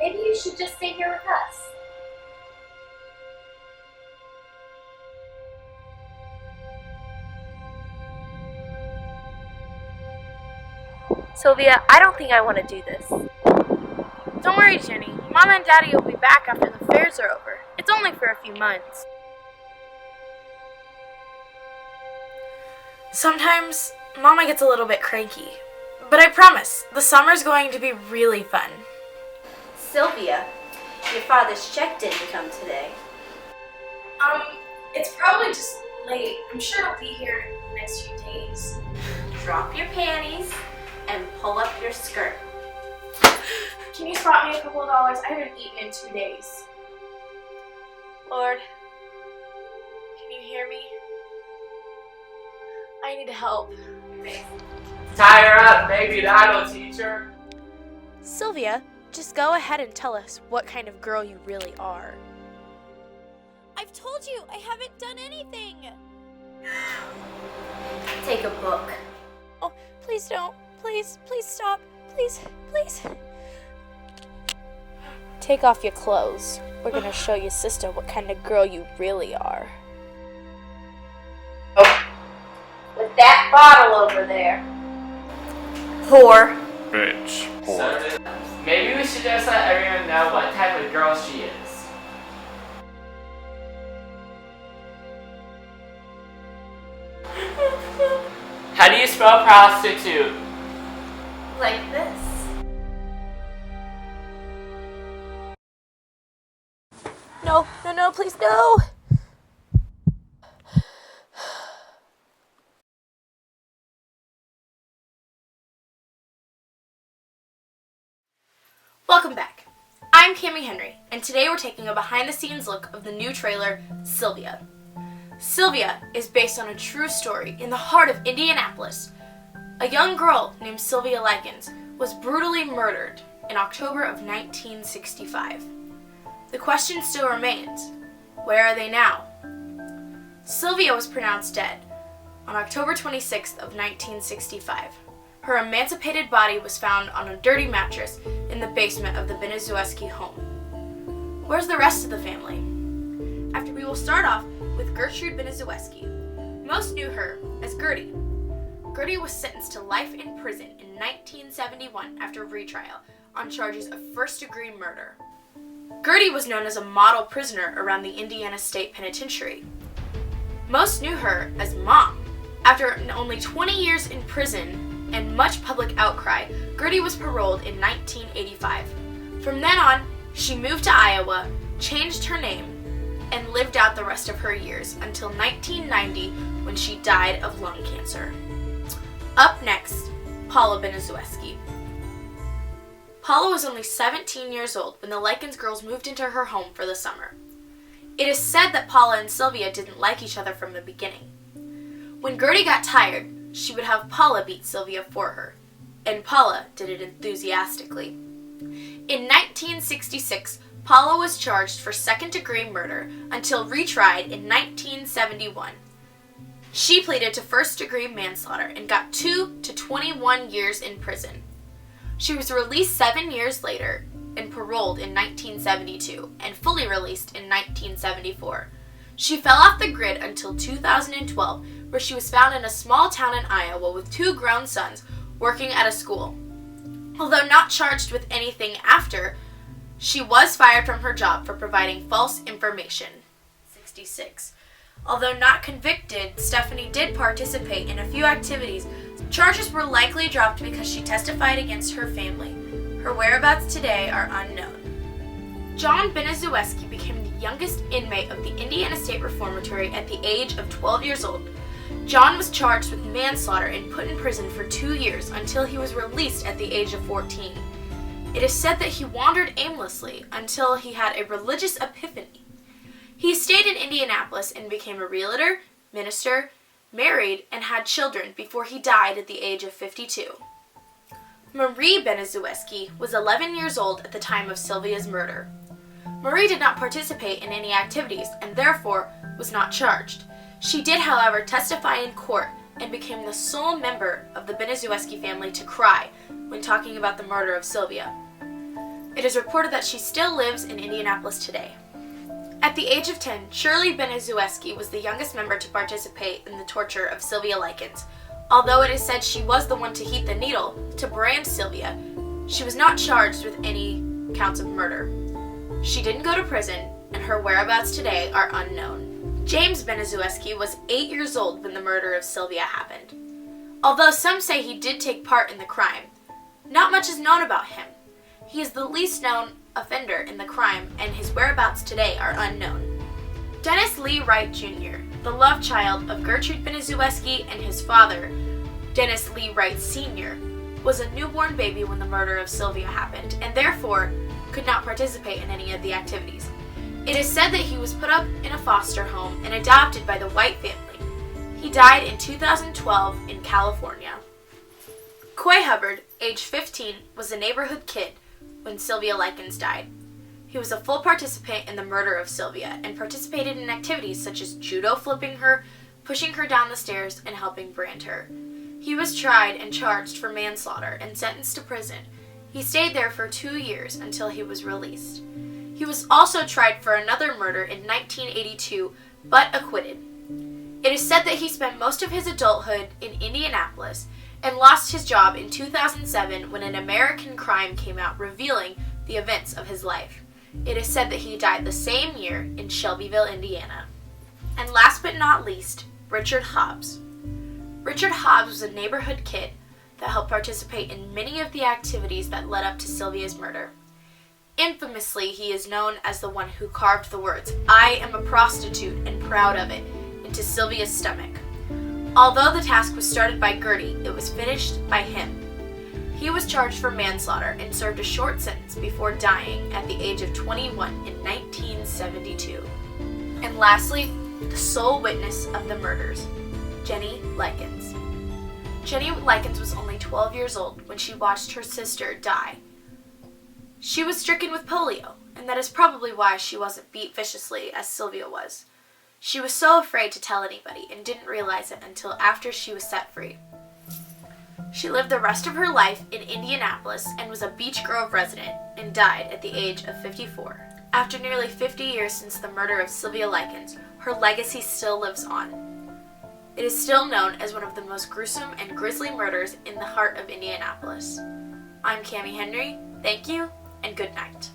Maybe you should just stay here with us. Sylvia, I don't think I want to do this. Don't worry, Jenny. Mom and Daddy will be back after the fairs are over. It's only for a few months. Sometimes, Mama gets a little bit cranky. But I promise, the summer's going to be really fun. Sylvia, your father's check didn't come today. It's probably just late. I'm sure it'll be here in the next few days. Drop your panties and pull up your skirt. Can you spot me a couple of dollars? I haven't eaten in 2 days. Lord, can you hear me? I need help. Tie her up, maybe that'll teach her. Sylvia, just go ahead and tell us what kind of girl you really are. I've told you, I haven't done anything. Take a book. Oh, please don't. Please stop. Please. Take off your clothes. We're gonna show your sister what kind of girl you really are. With that bottle over there. Whore. Bitch. So, maybe we should just let everyone know what type of girl she is. How do you spell prostitute? Like this. No, please, no! Welcome back. I'm Cami Henry, and today we're taking a behind-the-scenes look of the new trailer, Sylvia. Sylvia is based on a true story in the heart of Indianapolis. A young girl named Sylvia Likens was brutally murdered in October of 1965. The question still remains, where are they now? Sylvia was pronounced dead on October 26th of 1965. Her emancipated body was found on a dirty mattress in the basement of the Benezueski home. Where's the rest of the family? We will start off with Gertrude Benezueski. Most knew her as Gertie. Gertie was sentenced to life in prison in 1971 after retrial on charges of first-degree murder. Gertie was known as a model prisoner around the Indiana State Penitentiary. Most knew her as Mom. After only 20 years in prison and much public outcry, Gertie was paroled in 1985. From then on, she moved to Iowa, changed her name, and lived out the rest of her years until 1990 when she died of lung cancer. Up next, Paula Benezueski. Paula was only 17 years old when the Likens girls moved into her home for the summer. It is said that Paula and Sylvia didn't like each other from the beginning. When Gertie got tired, she would have Paula beat Sylvia for her, and Paula did it enthusiastically. In 1966, Paula was charged for second-degree murder until retried in 1971. She pleaded to first-degree manslaughter and got 2 to 21 years in prison. She was released 7 years later and paroled in 1972 and fully released in 1974. She fell off the grid until 2012, where she was found in a small town in Iowa with 2 grown sons working at a school. Although not charged with anything after, she was fired from her job for providing false information. 66. Although not convicted, Stephanie did participate in a few activities. Charges were likely dropped because she testified against her family. Her whereabouts today are unknown. John Benezueski became the youngest inmate of the Indiana State Reformatory at the age of 12 years old. John was charged with manslaughter and put in prison for 2 years until he was released at the age of 14. It is said that he wandered aimlessly until he had a religious epiphany. He stayed in Indianapolis and became a realtor, minister, married, and had children before he died at the age of 52. Marie Benezueski was 11 years old at the time of Sylvia's murder. Marie did not participate in any activities and therefore was not charged. She did, however, testify in court and became the sole member of the Benezueski family to cry when talking about the murder of Sylvia. It is reported that she still lives in Indianapolis today. At the age of 10, Shirley Benezueski was the youngest member to participate in the torture of Sylvia Likens. Although it is said she was the one to heat the needle to brand Sylvia, she was not charged with any counts of murder. She didn't go to prison, and her whereabouts today are unknown. James Benezueski was 8 years old when the murder of Sylvia happened. Although some say he did take part in the crime, not much is known about him. He is the least known offender in the crime, and his whereabouts today are unknown. Dennis Lee Wright Jr., the love child of Gertrude Benezueski and his father, Dennis Lee Wright Sr., was a newborn baby when the murder of Sylvia happened, and therefore could not participate in any of the activities. It is said that he was put up in a foster home and adopted by the White family. He died in 2012 in California. Coy Hubbard, age 15, was a neighborhood kid when Sylvia Likens died. He was a full participant in the murder of Sylvia and participated in activities such as judo flipping her, pushing her down the stairs, and helping brand her. He was tried and charged for manslaughter and sentenced to prison. He stayed there for 2 years until he was released. He was also tried for another murder in 1982, but acquitted. It is said that he spent most of his adulthood in Indianapolis and lost his job in 2007 when an American Crime came out revealing the events of his life. It is said that he died the same year in Shelbyville, Indiana. And last but not least, Richard Hobbs. Richard Hobbs was a neighborhood kid that helped participate in many of the activities that led up to Sylvia's murder. Infamously, he is known as the one who carved the words, "I am a prostitute and proud of it," into Sylvia's stomach. Although the task was started by Gertie, it was finished by him. He was charged for manslaughter and served a short sentence before dying at the age of 21 in 1972. And lastly, the sole witness of the murders, Jenny Likens. Jenny Likens was only 12 years old when she watched her sister die. She was stricken with polio, and that is probably why she wasn't beat viciously as Sylvia was. She was so afraid to tell anybody and didn't realize it until after she was set free. She lived the rest of her life in Indianapolis and was a Beech Grove resident and died at the age of 54. After nearly 50 years since the murder of Sylvia Likens, her legacy still lives on. It is still known as one of the most gruesome and grisly murders in the heart of Indianapolis. I'm Cammie Henry. Thank you, and good night.